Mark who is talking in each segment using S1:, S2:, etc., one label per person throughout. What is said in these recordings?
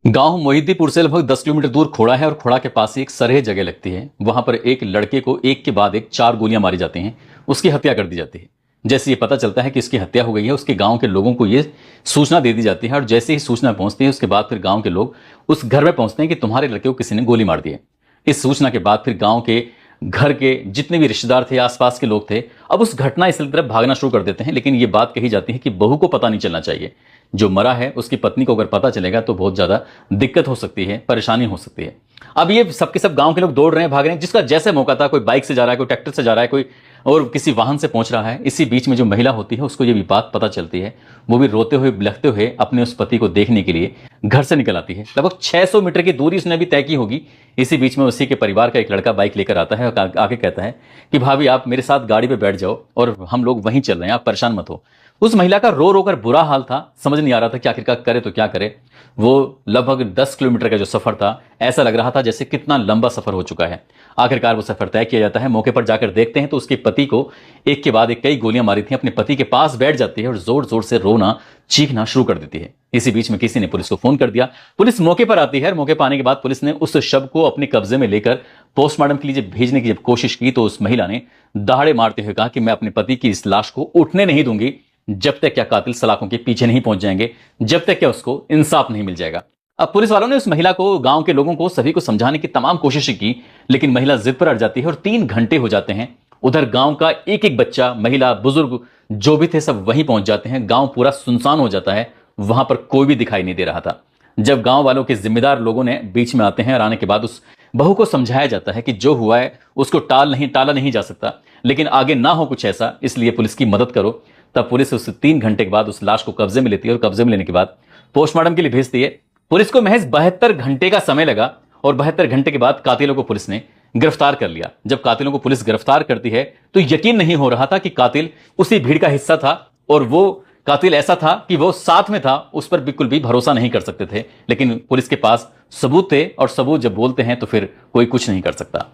S1: गांव मोहिद्दीपुर से लगभग 10 किलोमीटर दूर खोड़ा है और खोड़ा के पास ही एक सरह जगह लगती है। वहां पर एक लड़के को एक के बाद एक 4 गोलियां मारी जाती हैं। उसकी हत्या कर दी जाती है। जैसे ये पता चलता है कि इसकी हत्या हो गई है, उसके गांव के लोगों को ये सूचना दे दी जाती है और जैसे ही सूचना पहुंचती है उसके बाद फिर गांव के लोग उस घर में पहुंचते हैं कि तुम्हारे लड़के को किसी ने गोली मार दी है। इस सूचना के बाद फिर गांव के घर के जितने भी रिश्तेदार थे, आसपास के लोग थे, अब उस घटना स्थल की तरफ भागना शुरू कर देते हैं। लेकिन ये बात कही जाती है कि बहू को पता नहीं चलना चाहिए। जो मरा है उसकी पत्नी को अगर पता चलेगा तो बहुत ज्यादा दिक्कत हो सकती है, परेशानी हो सकती है। अब ये सबके सब गांव के लोग दौड़ रहे हैं, भाग रहे हैं, जिसका जैसे मौका था, कोई बाइक से जा रहा है, कोई ट्रैक्टर से जा रहा है, कोई और किसी वाहन से पहुंच रहा है। इसी बीच में जो महिला होती है उसको ये भी बात पता चलती है। वो भी रोते हुए बिलखते हुए अपने उस पति को देखने के लिए घर से निकल आती है। लगभग 600 मीटर की दूरी उसने भी तय की होगी। इसी बीच में उसी के परिवार का एक लड़का बाइक लेकर आता है और आके कहता है कि भाभी आप मेरे साथ गाड़ी पे बैठ जाओ और हम लोग वहीं चल रहे हैं, आप परेशान मत हो। उस महिला का रो रो कर बुरा हाल था, समझ नहीं आ रहा था कि आखिरकार करे तो क्या करे। वो लगभग 10 किलोमीटर का जो सफर था, ऐसा लग रहा था जैसे कितना लंबा सफर हो चुका है। आखिरकार वो सफर तय किया जाता है। मौके पर जाकर देखते हैं तो उसके पति को एक के बाद एक कई गोलियां मारी थी। अपने पति के पास बैठ जाती है और जोर जोर से रोना चीखना शुरू कर देती है। इसी बीच में किसी ने पुलिस को फोन कर दिया। पुलिस मौके पर आती है और मौके पर आने के बाद पुलिस ने उस शव को अपने कब्जे में लेकर पोस्टमार्टम के लिए भेजने की जब कोशिश की तो उस महिला ने दहाड़े मारते हुए कहा कि मैं अपने पति की इस लाश को उठने नहीं दूंगी जब तक क्या कातिल सलाखों के पीछे नहीं पहुंच जाएंगे, जब तक क्या उसको इंसाफ नहीं मिल जाएगा। अब पुलिस वालों ने उस महिला को, गांव के लोगों को, सभी को समझाने की तमाम कोशिशें की, लेकिन महिला जिद पर अड़ जाती है और 3 घंटे हो जाते हैं। उधर गांव का एक एक बच्चा, महिला, बुजुर्ग जो भी थे सब वहीं पहुंच जाते हैं। गांव पूरा सुनसान हो जाता है। वहां पर कोई भी दिखाई नहीं दे रहा था। जब गांव वालों के जिम्मेदार लोगों ने बीच में आते हैं और आने के बाद उस बहू को समझाया जाता है कि जो हुआ है उसको टाला नहीं जा सकता, लेकिन आगे ना हो कुछ ऐसा, इसलिए पुलिस की मदद करो। तब पुलिस उस 3 घंटे के बाद उस लाश को कब्जे में लेती है और कब्जे में लेने के बाद पोस्टमार्टम के लिए भेजती है। पुलिस को महज 72 घंटे का समय लगा और 72 घंटे के बाद कातिलों को पुलिस ने गिरफ्तार कर लिया। जब कातिलों को पुलिस गिरफ्तार करती है तो यकीन नहीं हो रहा था कि कातिल उसी भीड़ का हिस्सा था और वो कातिल ऐसा था कि वो साथ में था, उस पर बिल्कुल भी भरोसा नहीं कर सकते थे। लेकिन पुलिस के पास सबूत थे और सबूत जब बोलते हैं तो फिर कोई कुछ नहीं कर सकता।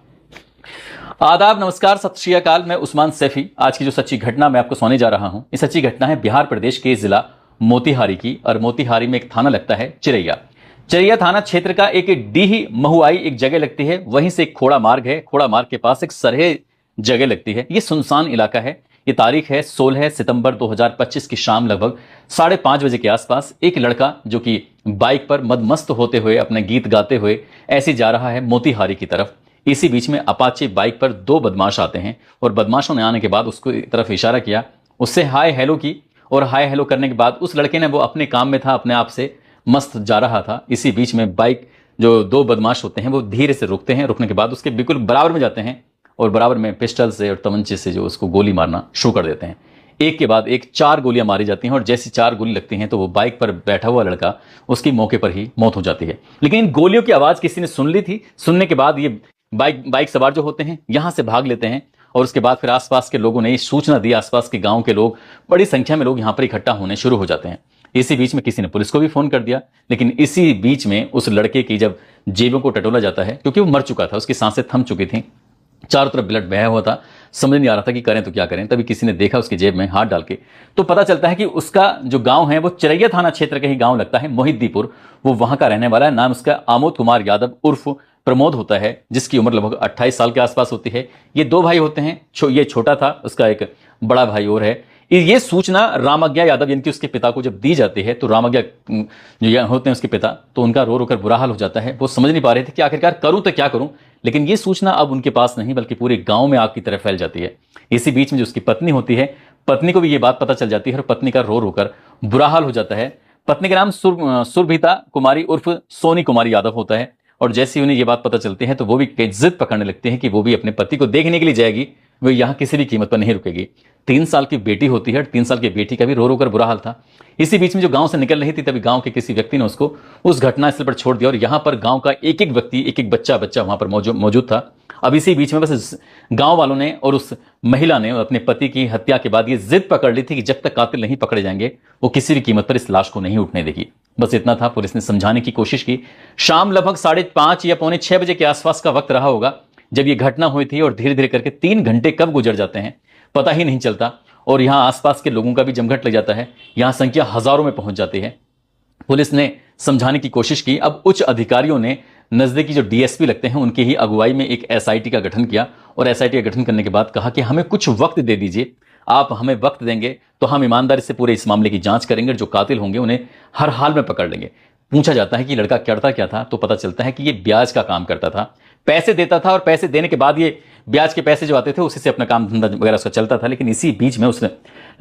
S1: आदाब, नमस्कार, सत श्री अकाल। मैं उस्मान सैफी। आज की जो सच्ची घटना मैं आपको सुनाने जा रहा हूं, ये सच्ची घटना है बिहार प्रदेश के जिला मोतिहारी की। और मोतिहारी में एक थाना लगता है चिरैया। चिरैया थाना क्षेत्र का एक डीही महुआई एक जगह लगती है। वहीं से एक खोड़ा मार्ग है। खोड़ा मार्ग के पास एक सरहे जगह लगती है। ये सुनसान इलाका है। ये तारीख है 16 सितंबर 2025 की शाम लगभग 5:30 बजे के आसपास एक लड़का जो कि बाइक पर मदमस्त होते हुए अपने गीत गाते हुए ऐसे जा रहा है मोतिहारी की तरफ। इसी बीच में अपाचे बाइक पर 2 बदमाश आते हैं और बदमाशों ने आने के बाद उसको तरफ इशारा किया, उससे हाय हेलो की और हाय हेलो करने के बाद उस लड़के ने, वो अपने काम में था, अपने आप से मस्त जा रहा था। इसी बीच में बाइक जो 2 बदमाश होते हैं वो धीरे से रुकते हैं। रुकने के बाद उसके बिल्कुल बराबर में जाते हैं और बराबर में पिस्टल से और तमंचे से जो उसको गोली मारना शुरू कर देते हैं। एक के बाद एक 4 गोलियां मारी जाती हैं और जैसी 4 गोली लगती हैं तो वो बाइक पर बैठा हुआ लड़का, उसकी मौके पर ही मौत हो जाती है। लेकिन इन गोलियों की आवाज किसी ने सुन ली थी। सुनने के बाद ये बाइक सवार जो होते हैं यहां से भाग लेते हैं और उसके बाद फिर आसपास के लोगों ने ये सूचना दी। आसपास के गांव के लोग, बड़ी संख्या में लोग यहां पर इकट्ठा होने शुरू हो जाते हैं। इसी बीच में किसी ने पुलिस को भी फोन कर दिया। लेकिन इसी बीच में उस लड़के की जब जेबों को टटोला जाता है, क्योंकि वो मर चुका था, उसकी सांसें थम चुकी थी, चारों तरफ ब्लड बहा हुआ था, समझ नहीं आ रहा था कि करें तो क्या करें। तभी किसी ने देखा उसकी जेब में हाथ डाल के, तो पता चलता है कि उसका जो गांव है वो चिरैया थाना क्षेत्र का ही गांव लगता है, मोहिद्दीपुर। वो वहां का रहने वाला है। नाम उसका आमोद कुमार यादव उर्फ प्रमोद होता है, जिसकी उम्र लगभग 28 साल के आसपास होती है। ये 2 भाई होते हैं। ये छोटा था, उसका एक बड़ा भाई और है। ये सूचना रामज्ञा यादव यानी कि उसके पिता को जब दी जाती है तो रामज्ञा जो होते हैं उसके पिता, तो उनका रो रो कर बुरा हाल हो जाता है। वो समझ नहीं पा रहे थे कि आखिरकार करूं तो क्या करूं। लेकिन ये सूचना अब उनके पास नहीं बल्कि पूरे गांव में आग की तरह फैल जाती है। इसी बीच में जो उसकी पत्नी होती है, पत्नी को भी ये बात पता चल जाती है और पत्नी का रो रो कर बुरा हाल हो जाता है। पत्नी का नाम सुरभिता कुमारी उर्फ सोनी कुमारी यादव होता है। और जैसे ही उन्हें ये बात पता चलती है तो वो भी जिद पकड़ने लगती है कि वो भी अपने पति को देखने के लिए जाएगी। वो यहाँ किसी भी कीमत पर नहीं रुकेगी। 3 साल की बेटी होती है। 3 साल की बेटी का भी रो रो कर बुरा हाल था। इसी बीच में जो गांव से निकल रही थी तभी गांव के किसी व्यक्ति ने उसको उस घटनास्थल पर छोड़ दिया और यहाँ पर गांव का एक एक व्यक्ति, एक एक बच्चा वहां पर मौजूद था। अब इसी बीच में बस गांव वालों ने और उस महिला ने अपने पति की हत्या के बाद ये जिद पकड़ ली थी कि जब तक कातिल नहीं पकड़े जाएंगे वो किसी भी कीमत पर इस लाश को नहीं उठने देगी। बस इतना था। पुलिस ने समझाने की कोशिश की। शाम लगभग 5:30 या 5:45 बजे के आसपास का वक्त रहा होगा जब ये घटना हुई थी और धीरे धीरे करके 3 घंटे कब गुजर जाते हैं पता ही नहीं चलता। और यहां आसपास के लोगों का भी जमघट लग जाता है। यहां संख्या हजारों में पहुंच जाती है। पुलिस ने समझाने की कोशिश की। अब उच्च अधिकारियों ने नजदीकी जो डीएसपी लगते हैं उनकी ही अगुवाई में एक एसआईटी का गठन किया, और एसआईटी का गठन करने के बाद कहा कि हमें कुछ वक्त दे दीजिए, आप हमें वक्त देंगे तो हम ईमानदारी से पूरे इस मामले की जांच करेंगे, जो कातिल होंगे उन्हें हर हाल में पकड़ लेंगे। पूछा जाता है कि लड़का करता क्या था, तो पता चलता है कि ये ब्याज का काम करता था, पैसे देता था और पैसे देने के बाद ये ब्याज के पैसे जो आते थे उसी से अपना काम धंधा वगैरह उसका चलता था। लेकिन इसी बीच में उसने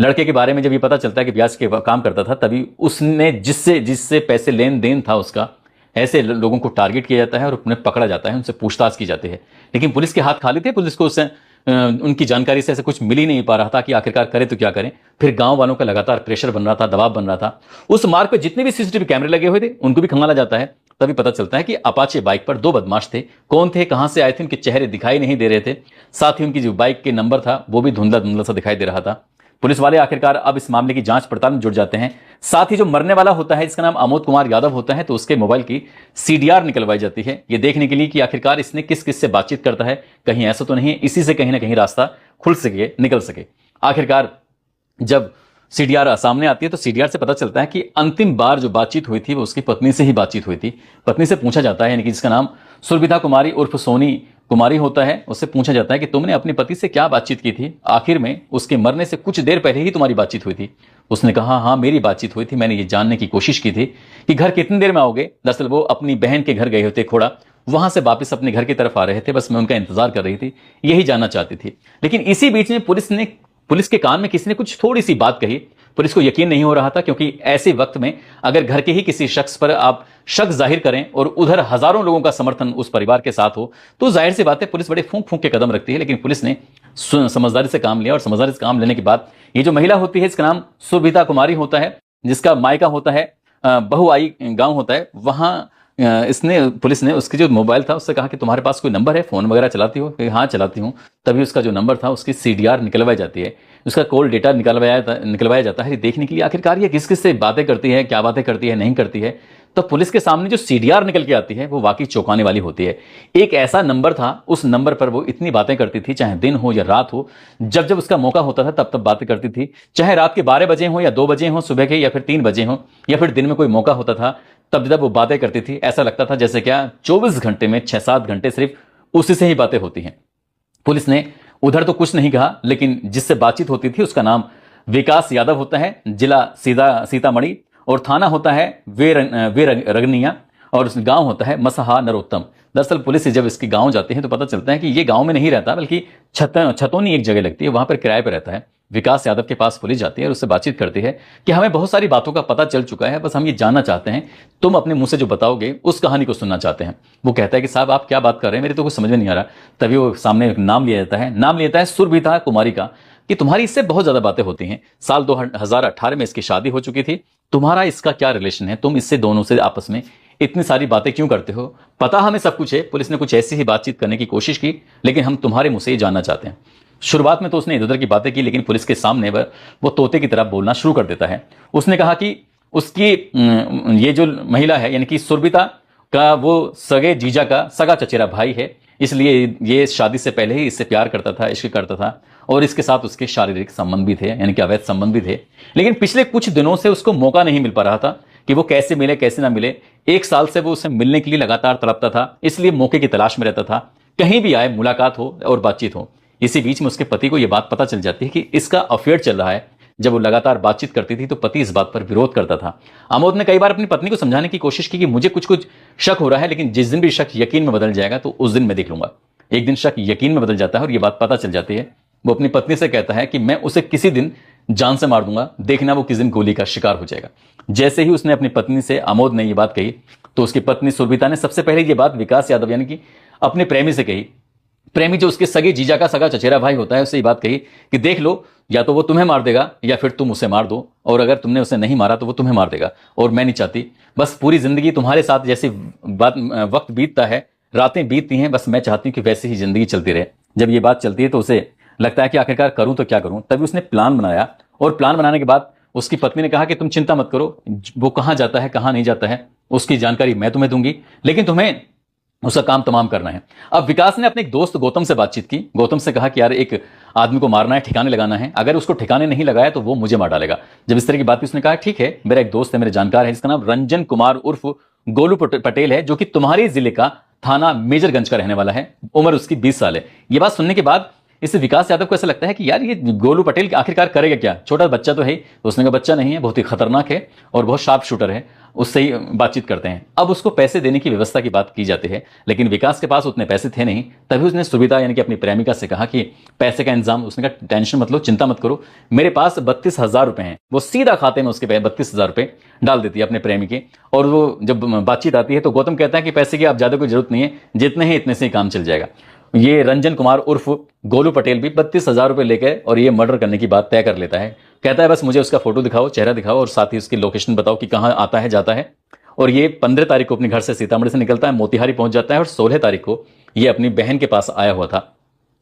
S1: लड़के के बारे में जब ये पता चलता है कि ब्याज के काम करता था, तभी उसने जिससे जिससे पैसे लेन देन था उसका, ऐसे लोगों को टारगेट किया जाता है और उन्हें पकड़ा जाता है, उनसे पूछताछ की जाती है। लेकिन पुलिस के हाथ खाली थे, पुलिस को उससे उनकी जानकारी से ऐसे कुछ मिल ही नहीं पा रहा था कि आखिरकार करे तो क्या करें। फिर गांव वालों का लगातार प्रेशर बन रहा था, दबाव बन रहा था। उस मार्ग पर जितने भी सीसीटीवी कैमरे लगे हुए थे उनको भी खंगाला जाता है। तभी पता चलता है कि अपाचे बाइक पर 2 बदमाश थे। कौन थे, कहां से आए थे, उनके चेहरे दिखाई नहीं दे रहे थे। साथ ही उनकी जो बाइक के नंबर था वो भी धुंधला धुंधला सा दिखाई दे रहा था। पुलिस वाले आखिरकार अब इस मामले की जांच पड़ताल में जुट जाते हैं। साथ ही जो मरने वाला होता है, इसका नाम अमोद कुमार यादव होता है, तो उसके मोबाइल की सीडीआर निकलवाई जाती है, ये देखने के लिए कि आखिरकार इसने किस किस से बातचीत करता है, कहीं ऐसा तो नहीं है इसी से कहीं ना कहीं रास्ता खुल सके, निकल सके। आखिरकार जब सीडीआर सामने आती है तो सीडीआर से पता चलता है कि अंतिम बार जो बातचीत हुई थी वो उसकी पत्नी से ही बातचीत हुई थी। पत्नी से पूछा जाता है, यानी कि जिसका नाम सुरभिता कुमारी उर्फ सोनी कुमारी होता है, उससे पूछा जाता है कि तुमने अपने पति से क्या बातचीत की थी, आखिर में उसके मरने से कुछ देर पहले ही तुम्हारी बातचीत हुई थी। उसने कहा हाँ मेरी बातचीत हुई थी, मैंने ये जानने की कोशिश की थी कि घर कितनी देर में आओगे। दरअसल वो अपनी बहन के घर गए होते खोड़ा, वहां से वापस अपने घर की तरफ आ रहे थे, बस मैं उनका इंतजार कर रही थी, यही जानना चाहती थी। लेकिन इसी बीच में पुलिस के कान में किसी ने कुछ थोड़ी सी बात कही। पुलिस को यकीन नहीं हो रहा था, क्योंकि ऐसे वक्त में अगर घर के ही किसी शख्स पर आप शक जाहिर करें और उधर हजारों लोगों का समर्थन उस परिवार के साथ हो, तो जाहिर सी बात है पुलिस बड़े फूंक फूंक के कदम रखती है। लेकिन पुलिस ने समझदारी से काम लिया, और समझदारी से काम लेने के बाद ये जो महिला होती है इसका नाम सुरभिता कुमारी होता है, जिसका मायका होता है बहुआई गांव होता है। वहां पुलिस ने उसके जो मोबाइल था उससे कहा कि तुम्हारे पास कोई नंबर है, फोन वगैरह चलाती हो? हाँ चलाती हूँ। तभी उसका जो नंबर था उसकी सीडीआर निकलवाई जाती है, उसका कॉल डेटा निकलवाया जाता है, देखने के लिए आखिरकार ये किस किस से बातें करती है, क्या बातें करती है, नहीं करती है। तो पुलिस के सामने जो सीडीआर निकल के आती है वो वाकई चौंकाने वाली होती है। एक ऐसा नंबर था, उस नंबर पर वो इतनी बातें करती थी, चाहे दिन हो या रात हो, जब जब उसका मौका होता था तब तब बातें करती थी। चाहे रात के 12 बजे हो या 2 बजे हो, सुबह के या फिर 3 बजे हो, या फिर दिन में कोई मौका होता था, तब जब वो बातें करती थी ऐसा लगता था जैसे क्या 24 घंटे में 6-7 घंटे सिर्फ उसी से ही बातें होती हैं। पुलिस ने उधर तो कुछ नहीं कहा, लेकिन जिससे बातचीत होती थी उसका नाम विकास यादव होता है, जिला सीतामढ़ी, और थाना होता है वे रगनिया, और गांव होता है मसहा नरोत्तम। दरअसल पुलिस जब इसके गांव जाते हैं तो पता चलता है कि ये गांव में नहीं रहता, बल्कि छतौनी एक जगह लगती है, वहां पर किराए पर रहता है। विकास यादव के पास पुलिस जाती है और उससे बातचीत करती है कि हमें बहुत सारी बातों का पता चल चुका है, बस हम ये जानना चाहते हैं, तुम अपने मुंह से जो बताओगे उस कहानी को सुनना चाहते हैं। वो कहता है कि साहब आप क्या बात कर रहे हैं, मेरे तो कुछ समझ में नहीं आ रहा। तभी वो सामने एक नाम लिया जाता है, नाम लिया जाता है सुरभिता कुमारी का, कि तुम्हारी इससे बहुत ज्यादा बातें होती हैं, साल 2018 में इसकी शादी हो चुकी थी, तुम्हारा इसका क्या रिलेशन है, तुम इससे दोनों से आपस में इतनी सारी बातें क्यों करते हो, पता हमें सब कुछ है। पुलिस ने कुछ ऐसी ही बातचीत करने की कोशिश की, लेकिन हम तुम्हारे मुंह से ही जानना चाहते हैं। शुरुआत में तो उसने इधर उधर की बातें की, लेकिन पुलिस के सामने वो तोते की तरह बोलना शुरू कर देता है। उसने कहा कि उसकी ये जो महिला है, यानी कि सुरभिता का वो सगे जीजा का सगा चचेरा भाई है, इसलिए ये शादी से पहले ही इससे प्यार करता था, इश्क करता था, और इसके साथ उसके शारीरिक संबंध भी थे, यानी कि अवैध संबंध भी थे। लेकिन पिछले कुछ दिनों से उसको मौका नहीं मिल पा रहा था कि वो कैसे मिले कैसे ना मिले। 1 साल से वो उससे मिलने के लिए लगातार तड़पता था, इसलिए मौके की तलाश में रहता था, कहीं भी आए मुलाकात हो और बातचीत हो। इसी बीच में उसके पति को यह बात पता चल जाती है कि इसका अफेयर चल रहा है। जब वो लगातार बातचीत करती थी तो पति इस बात पर विरोध करता था। आमोद ने कई बार अपनी पत्नी को समझाने की कोशिश की कि मुझे कुछ कुछ शक हो रहा है, लेकिन जिस दिन भी शक यकीन में बदल जाएगा तो उस दिन मैं देख लूंगा। एक दिन शक यकीन में बदल जाता है और यह बात पता चल जाती है। वो अपनी पत्नी से कहता है कि मैं उसे किसी दिन जान से मार दूंगा, देखना वो किस दिन गोली का शिकार हो जाएगा। जैसे ही उसने अपनी पत्नी से, आमोद ने यह बात कही, तो उसकी पत्नी सुरभिता ने सबसे पहले यह बात विकास यादव यानी कि अपने प्रेमी से कही। प्रेमी जो उसके सगे जीजा का सगा चचेरा भाई होता है, उससे ये बात कही कि देख लो, या तो वो तुम्हें मार देगा या फिर तुम उसे मार दो, और अगर तुमने उसे नहीं मारा तो वो तुम्हें मार देगा, और मैं नहीं चाहती बस पूरी जिंदगी तुम्हारे साथ जैसी वक्त बीतता है, रातें बीतती हैं, बस मैं चाहती हूँ कि वैसे ही जिंदगी चलती रहे। जब ये बात चलती है तो उसे लगता है कि आखिरकार करूं तो क्या करूं। तभी उसने प्लान बनाया, और प्लान बनाने के बाद उसकी पत्नी ने कहा कि तुम चिंता मत करो, वो कहां जाता है कहां नहीं जाता है उसकी जानकारी मैं तुम्हें दूंगी, लेकिन तुम्हें उसका काम तमाम करना है। अब विकास ने अपने एक दोस्त गौतम से बातचीत की। गौतम से कहा कि यार एक आदमी को मारना है, ठिकाने लगाना है, अगर उसको ठिकाने नहीं लगाया तो वो मुझे मार डालेगा। जब इस तरह की बात की, उसने कहा ठीक है, मेरा एक दोस्त है, मेरे जानकार है, जिसका नाम रंजन कुमार उर्फ गोलू पटेल है, जो कि तुम्हारे जिले का थाना मेजरगंज का रहने वाला है, उम्र उसकी 20 साल है। ये बात सुनने के बाद इससे विकास यादव को ऐसा लगता है कि यार ये गोलू पटेल आखिरकार करेगा क्या, छोटा बच्चा तो है। तो उसने कहा बच्चा नहीं है, बहुत ही खतरनाक है और बहुत शार्प शूटर है, उससे ही बातचीत करते हैं। अब उसको पैसे देने की व्यवस्था की बात की जाती है, लेकिन विकास के पास उतने पैसे थे नहीं। तभी उसने सुविधा यानी कि अपनी प्रेमिका से कहा कि पैसे का इंतजाम, उसने कहा टेंशन मत लो, चिंता मत करो, मेरे पास 32,000 रुपए हैं। वो सीधा खाते में उसके 32,000 रुपए डाल देती है अपने प्रेमी के। और वो जब बातचीत आती है तो गौतम कहता है कि पैसे की आप ज्यादा कोई जरूरत नहीं है, जितने हैं इतने से ही काम चल जाएगा। ये रंजन कुमार उर्फ गोलू पटेल भी 32,000 रुपए लेकर और ये मर्डर करने की बात तय कर लेता है। कहता है बस मुझे उसका फोटो दिखाओ, चेहरा दिखाओ और साथ ही उसकी लोकेशन बताओ कि कहाँ आता है जाता है। और ये 15 तारीख को अपने घर से सीतामढ़ी से निकलता है, मोतिहारी पहुंच जाता है और 16 तारीख को ये अपनी बहन के पास आया हुआ था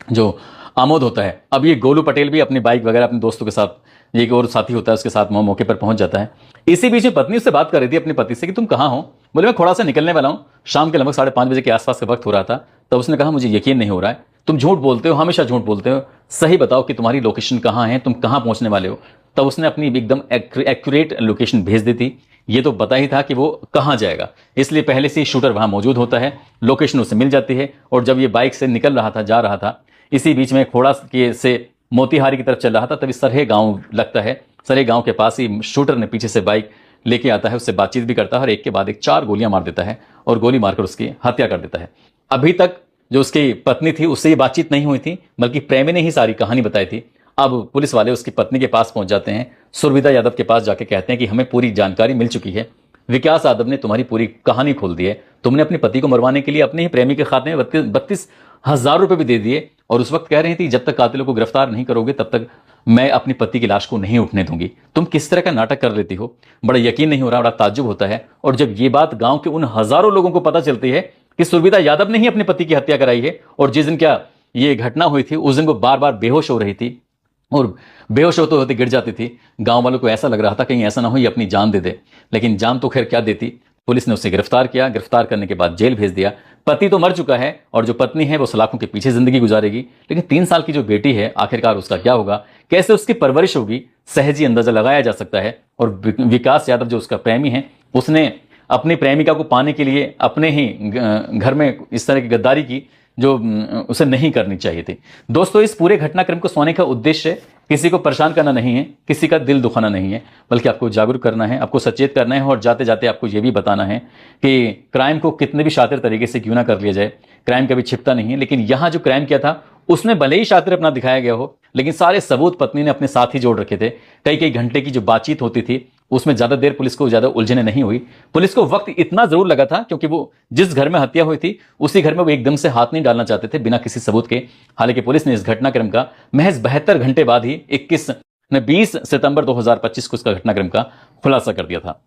S1: जो आमोद होता है। अब ये गोलू पटेल भी अपनी बाइक वगैरह अपने दोस्तों के साथ, ये एक और साथी होता है उसके साथ मौके पर पहुंच जाता है। इसी बीच में पत्नी उससे बात कर रही थी अपनी पति से कि तुम कहाँ हो। बोले मैं खोड़ा से निकलने वाला हूँ, शाम के लगभग 5:30 बजे के आसपास का वक्त हो रहा था। तब उसने कहा मुझे यकीन नहीं हो रहा है, तुम झूठ बोलते हो, हमेशा झूठ बोलते हो, सही बताओ कि तुम्हारी लोकेशन कहाँ है, तुम कहाँ पहुंचने वाले हो। तब उसने अपनी एकदम एक्यूरेट लोकेशन भेज दी थी। ये तो पता ही था कि वो कहाँ जाएगा, इसलिए पहले से ही शूटर वहां मौजूद होता है, लोकेशन उसे मिल जाती है। और जब ये बाइक से निकल रहा था, जा रहा था, इसी बीच में खोड़ा के से मोतिहारी की तरफ चल रहा था, तभी सरहे गांव लगता है। सरहे गांव के पास ही शूटर ने पीछे से बाइक लेके आता है, उससे बातचीत भी करता है और एक के बाद एक 4 गोलियां मार देता है और गोली मारकर उसकी हत्या कर देता है। अभी तक जो उसकी पत्नी थी उससे ये बातचीत नहीं हुई थी, बल्कि प्रेमी ने ही सारी कहानी बताई थी। अब पुलिस वाले उसकी पत्नी के पास पहुंच जाते हैं, सुरविदा यादव के पास जाके कहते हैं कि हमें पूरी जानकारी मिल चुकी है, विकास यादव ने तुम्हारी पूरी कहानी खोल दी है, तुमने अपने पति को मरवाने के लिए अपने ही प्रेमी के खाते में 32,000 रुपए भी दे दिए। और उस वक्त कह रही थी जब तक कातिलों को गिरफ्तार नहीं करोगे तब तक मैं अपनी पति की लाश को नहीं उठने दूंगी। तुम किस तरह का नाटक कर लेती हो, बड़ा यकीन नहीं हो रहा, बड़ा ताज्जुब होता है। और जब ये बात गांव के उन हजारों लोगों को पता चलती है कि सुरविदा यादव ने ही अपने पति की हत्या कराई है, और जिस दिन क्या ये घटना हुई थी उस दिन वो बार बार बेहोश हो रही थी और बेहोश होते होते गिर जाती थी। गांव वालों को ऐसा लग रहा था कहीं ऐसा ना हो ये अपनी जान दे दे, लेकिन जान तो खैर क्या देती। पुलिस ने उसे गिरफ्तार किया, गिरफ्तार करने के बाद जेल भेज दिया। पति तो मर चुका है और जो पत्नी है वो सलाखों के पीछे जिंदगी गुजारेगी, लेकिन 3 साल की जो बेटी है आखिरकार उसका क्या होगा, कैसे उसकी परवरिश होगी, सहज ही अंदाजा लगाया जा सकता है। और विकास यादव जो उसका प्रेमी है, उसने अपनी प्रेमिका को पाने के लिए अपने ही घर में इस तरह की गद्दारी की जो उसे नहीं करनी चाहिए थी। दोस्तों, इस पूरे घटनाक्रम को सुनाने का उद्देश्य किसी को परेशान करना नहीं है, किसी का दिल दुखाना नहीं है, बल्कि आपको जागरूक करना है, आपको सचेत करना है और जाते जाते आपको यह भी बताना है कि क्राइम को कितने भी शातिर तरीके से क्यों ना कर लिया जाए, क्राइम कभी छिपता नहीं है। लेकिन यहां जो क्राइम किया था उसमें भले ही शातिर अपना दिखाया गया हो, लेकिन सारे सबूत पत्नी ने अपने साथ ही जोड़ रखे थे। कई कई घंटे की जो बातचीत होती थी उसमें ज्यादा देर पुलिस को ज्यादा उलझने नहीं हुई। पुलिस को वक्त इतना जरूर लगा था क्योंकि वो जिस घर में हत्या हुई थी उसी घर में वो एकदम से हाथ नहीं डालना चाहते थे बिना किसी सबूत के। हालांकि पुलिस ने इस घटनाक्रम का महज 72 घंटे बाद ही 20 सितंबर 2025 को इसका घटनाक्रम का खुलासा कर दिया था।